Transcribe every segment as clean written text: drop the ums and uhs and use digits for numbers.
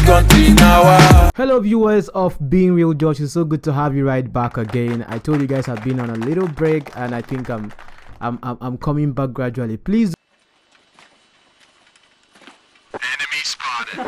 country now. Hello viewers of Being Real Josh, it's so good to have you right back again. I told you guys I've been on a little break and I think I'm coming back gradually. Please. Enemy spotted.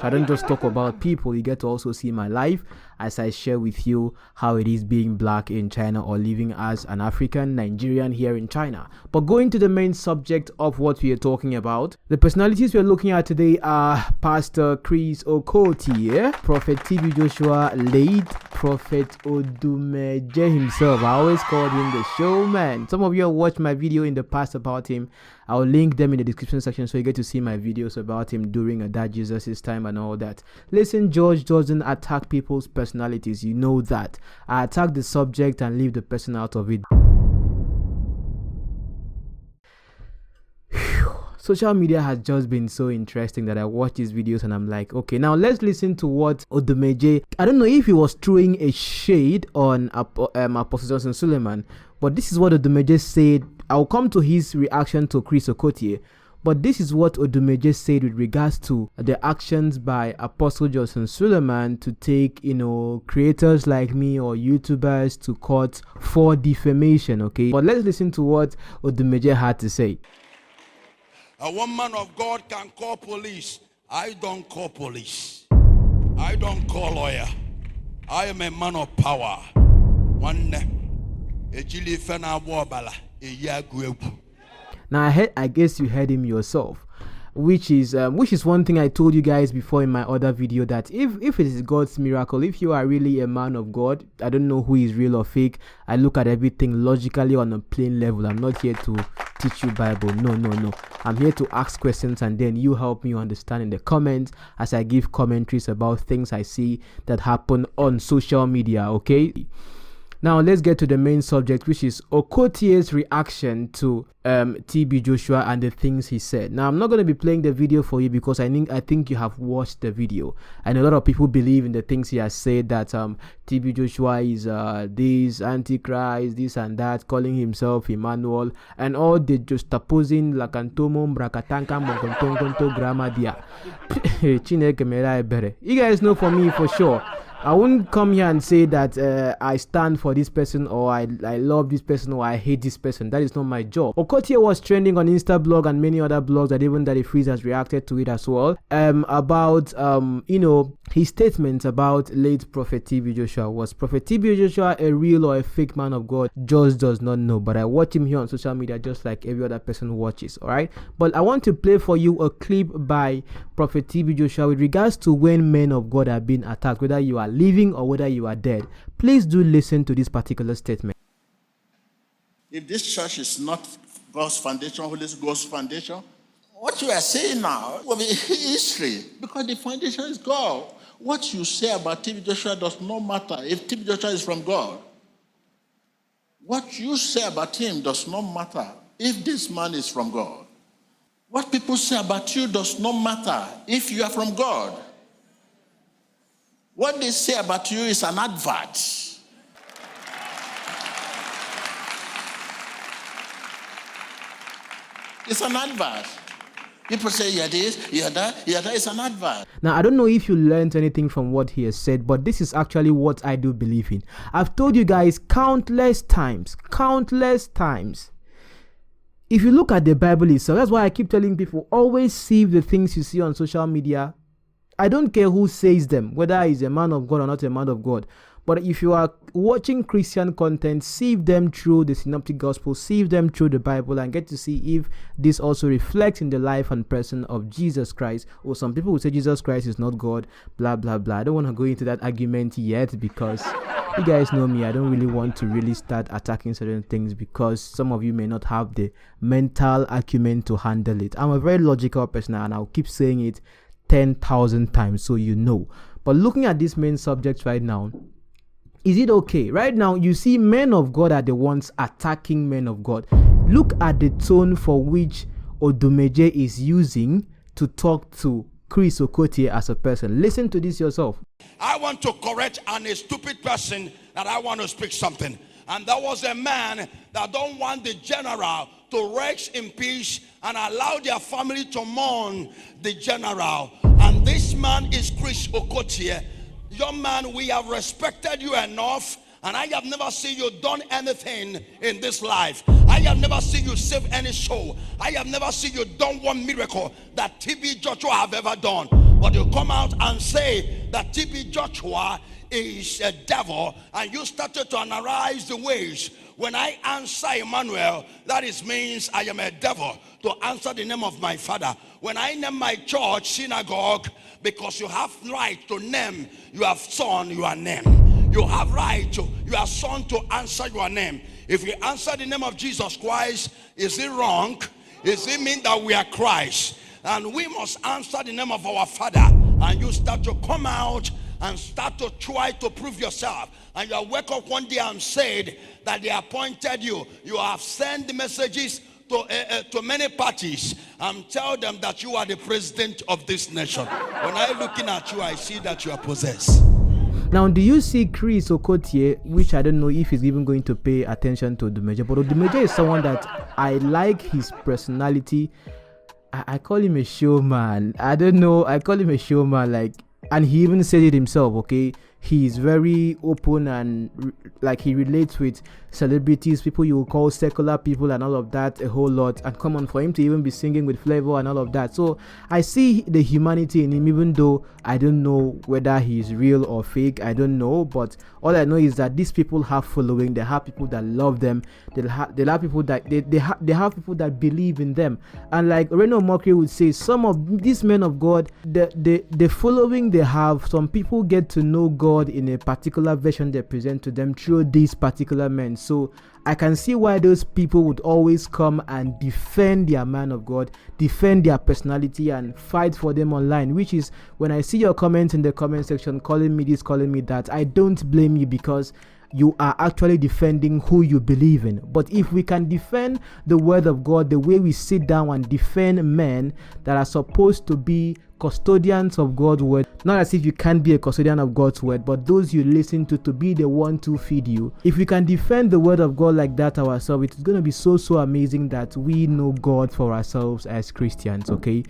I don't just talk about people, you get to also see my life as I share with you how it is being black in China or living as an African Nigerian here in China. But going to the main subject of what we are talking about, the personalities we are looking at today are Pastor Chris Okotie, Prophet TB Joshua, late Prophet Odumeje himself. I always called him the showman. Some of you have watched my video in the past about him. I'll link them in the description section so you get to see my videos about him during a That Jesus' time and all that. Listen, George doesn't attack people's personalities, you know that. I attack the subject and leave the person out of it. Social media has just been so interesting that I watch these videos and I'm like, okay, now let's listen to what Odumeje. I don't know if he was throwing a shade on Apostle Johnson Suleiman, but this is what Odumeje said. I'll come to his reaction to Chris Okotie, but this is what Odumeje said with regards to the actions by Apostle Johnson Suleiman to take, creators like me or YouTubers to court for defamation, okay? But let's listen to what Odumeje had to say. A woman of God can call police. I don't call police. I don't call lawyer. I am a man of power. Now I guess you heard him yourself, which is one thing I told you guys before in my other video, that if it is God's miracle, if you are really a man of God, I don't know who is real or fake. I look at everything logically on a plain level. I'm not here to teach you Bible. No. I'm here to ask questions and then you help me understand in the comments as I give commentaries about things I see that happen on social media, okay? Now let's get to the main subject, which is Okotie's reaction to TB Joshua and the things he said. Now I'm not going to be playing the video for you because I think you have watched the video, and a lot of people believe in the things he has said, that TB Joshua is this antichrist, this and that, calling himself Emmanuel, and all the juxtaposing lakantomo brakatanka mokontonkonto grammar dia. You guys know, for me, for sure, I wouldn't come here and say that I stand for this person or I love this person or I hate this person. That is not my job. Okotie was trending on Instablog and many other blogs, and even Daddy Freeze has reacted to it as well. About his statements about late Prophet TB Joshua. Was Prophet TB Joshua a real or a fake man of God? Just does not know. But I watch him here on social media just like every other person watches. Alright. But I want to play for you a clip by Prophet TB Joshua with regards to when men of God have been attacked, whether you are living or whether you are dead. Please do listen to this particular statement. If this church is not God's foundation, Holy Ghost foundation, what you are saying now will be history, because the foundation is God. What you say about TB Joshua does not matter if TB Joshua is from God. What you say about him does not matter if this man is from God. What people say about you does not matter if you are from God. What they say about you is an advert. It's an advert. People say you're this, you're that, it's an advert. Now, I don't know if you learned anything from what he has said, but this is actually what I do believe in. I've told you guys countless times. If you look at the Bible itself, that's why I keep telling people, always see the things you see on social media. I don't care who says them, whether he's a man of God or not a man of God. But if you are watching Christian content, sieve them through the Synoptic Gospel, sieve them through the Bible, and get to see if this also reflects in the life and person of Jesus Christ. Or some people will say Jesus Christ is not God, blah, blah, blah. I don't want to go into that argument yet because you guys know me. I don't really want to really start attacking certain things because some of you may not have the mental acumen to handle it. I'm a very logical person and I'll keep saying it 10,000 times so you know. But looking at this main subject right now, is it okay? Right now, you see men of God are the ones attacking men of God. Look at the tone for which Odumeje is using to talk to Chris Okotie as a person. Listen to this yourself. I want to correct a stupid person that I want to speak something. And that was a man that don't want the general to rest in peace and allow their family to mourn the general. And man is Chris Okotie. Young man, we have respected you enough, and I have never seen you done anything in this life. I have never seen you save any soul. I have never seen you done one miracle that TB Joshua have ever done. But you come out and say that TB Joshua is a devil, and you started to analyze the ways. When I answer Emmanuel, that is means I am a devil to answer the name of my father. When I name my church synagogue, because you have right to name your son your name. You have right to your son to answer your name. If you answer the name of Jesus Christ, is it wrong? Is it mean that we are Christ? And we must answer the name of our father. And you start to come out and start to try to prove yourself. And you wake up one day and said that they appointed you. You have sent the messages to many parties and tell them that you are the president of this nation. When I'm looking at you, I see that you are possessed. Now, do you see Chris Okotie, which I don't know if he's even going to pay attention to Odumeje, but Odumeje is someone that I like his personality. I call him a showman. I don't know. I call him a showman, like, and he even said it himself, okay? He's very open and like he relates with celebrities, people you will call secular people and all of that a whole lot. And come on, for him to even be singing with flavor and all of that. So I see the humanity in him, even though I don't know whether he's real or fake. I don't know, but all I know is that these people have following. They have people that love them. They have people that they have people that believe in them. And like Reno Mockery would say, some of these men of God, the following they have, some people get to know God in a particular version they present to them through these particular men. So I can see why those people would always come and defend their man of God, defend their personality, and fight for them online. Which is, when I see your comments in the comment section calling me this, calling me that, I don't blame you, because you are actually defending who you believe in. But if we can defend the word of God the way we sit down and defend men that are supposed to be custodians of God's word, not as if you can't be a custodian of God's word, but those you listen to be the one to feed you. If we can defend the word of God like that ourselves, it's going to be so amazing that we know God for ourselves as Christians, okay?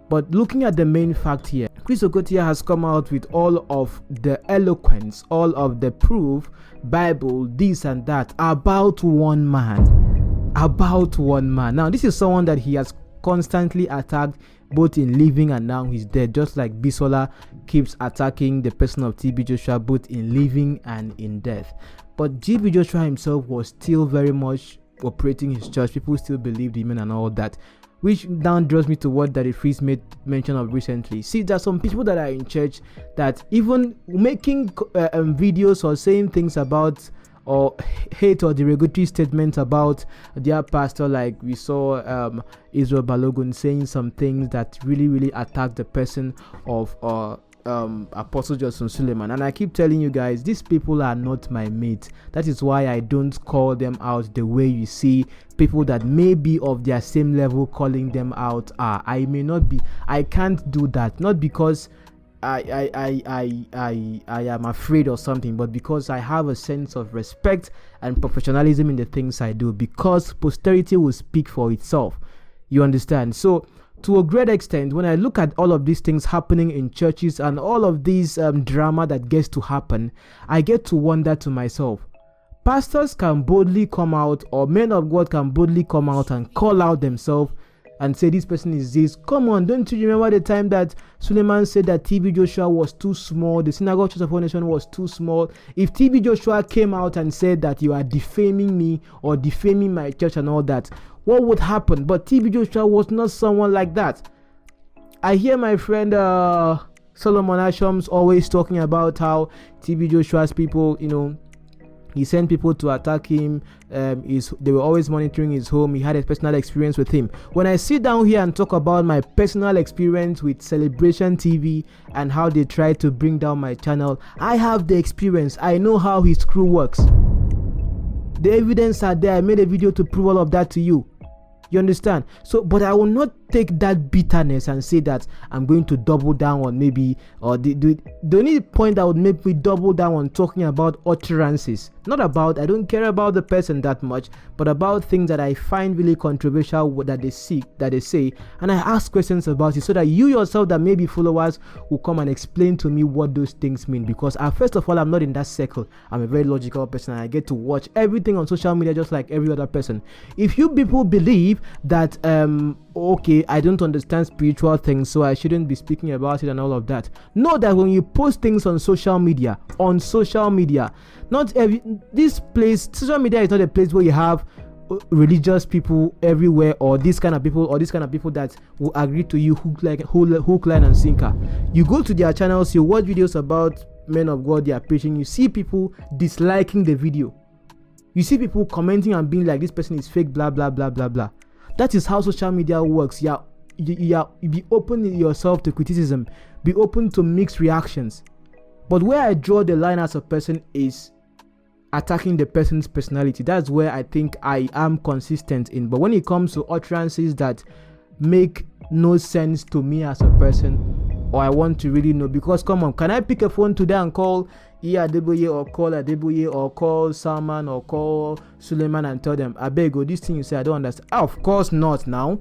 But looking at the main fact here, Chris Okotie has come out with all of the eloquence, all of the proof, Bible, this and that, about one man. About one man. Now, this is someone that he has constantly attacked, both in living and now he's dead, just like Bisola keeps attacking the person of TB Joshua both in living and in death. But TB Joshua himself was still very much operating his church. People still believed him and all that, which now draws me to what Daddy Freeze made mention of recently. See, there are some people that are in church that even making videos or saying things about or hate or derogatory statements about their pastor, like we saw Israel Balogun saying some things that really attack the person of Apostle Joshua Suleiman. And I keep telling you guys, these people are not my mates. That is why I don't call them out the way you see people that may be of their same level calling them out are. I may not be. I can't do that, not because I am afraid or something, but because I have a sense of respect and professionalism in the things I do, because posterity will speak for itself. You understand? So to a great extent, when I look at all of these things happening in churches and all of these drama that gets to happen, I get to wonder to myself, pastors can boldly come out, or men of God can boldly come out and call out themselves and say this person is this. Come on, don't you remember the time that Suleiman said that TB Joshua was too small, the Synagogue Church of All Nations was too small? If TB Joshua came out and said that you are defaming me or defaming my church and all that, what would happen? But TB Joshua was not someone like that. I hear my friend Solomon Ashams always talking about how TB Joshua's people, you know, he sent people to attack him. They were always monitoring his home. He had a personal experience with him. When I sit down here and talk about my personal experience with Celebration TV and how they tried to bring down my channel, I have the experience. I know how his crew works. The evidence are there. I made a video to prove all of that to you. You understand? So, but I will not take that bitterness and say that I'm going to double down on maybe, or the only point that would make me double down on talking about utterances, not about, I don't care about the person that much, but about things that I find really controversial that they say, and I ask questions about it so that you yourself, that maybe followers, will come and explain to me what those things mean. Because first of all, I'm not in that circle. I'm a very logical person and I get to watch everything on social media just like every other person. If you people believe that okay, I don't understand spiritual things, so I shouldn't be speaking about it and all of that, know that when you post things on social media, not this place, social media is not a place where you have religious people everywhere, or this kind of people that will agree to you hook, line and sinker. You go to their channels, you watch videos about men of God they are preaching, you see people disliking the video, you see people commenting and being like, this person is fake, blah blah blah blah blah. That is how social media works. You be open yourself to criticism, be open to mixed reactions. But where I draw the line as a person is attacking the person's personality. That's where I think I am consistent in. But when it comes to utterances that make no sense to me as a person, or I want to really know, because come on, can I pick a phone today and call 𝐼𝐢𝐢𝐻𝐿 or call 𝐷𝐵𝐻𝐻 or call Salman or call Suleiman and tell them, I beg you, this thing you say I don't understand? Of course not now.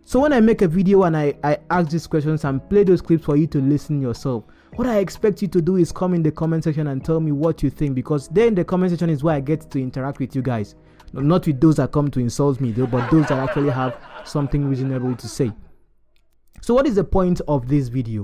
So when I make a video and I ask these questions and play those clips for you to listen yourself, what I expect you to do is come in the comment section and tell me what you think, because there in the comment section is where I get to interact with you guys. Not with those that come to insult me though, but those that actually have something reasonable to say. So what is the point of this video?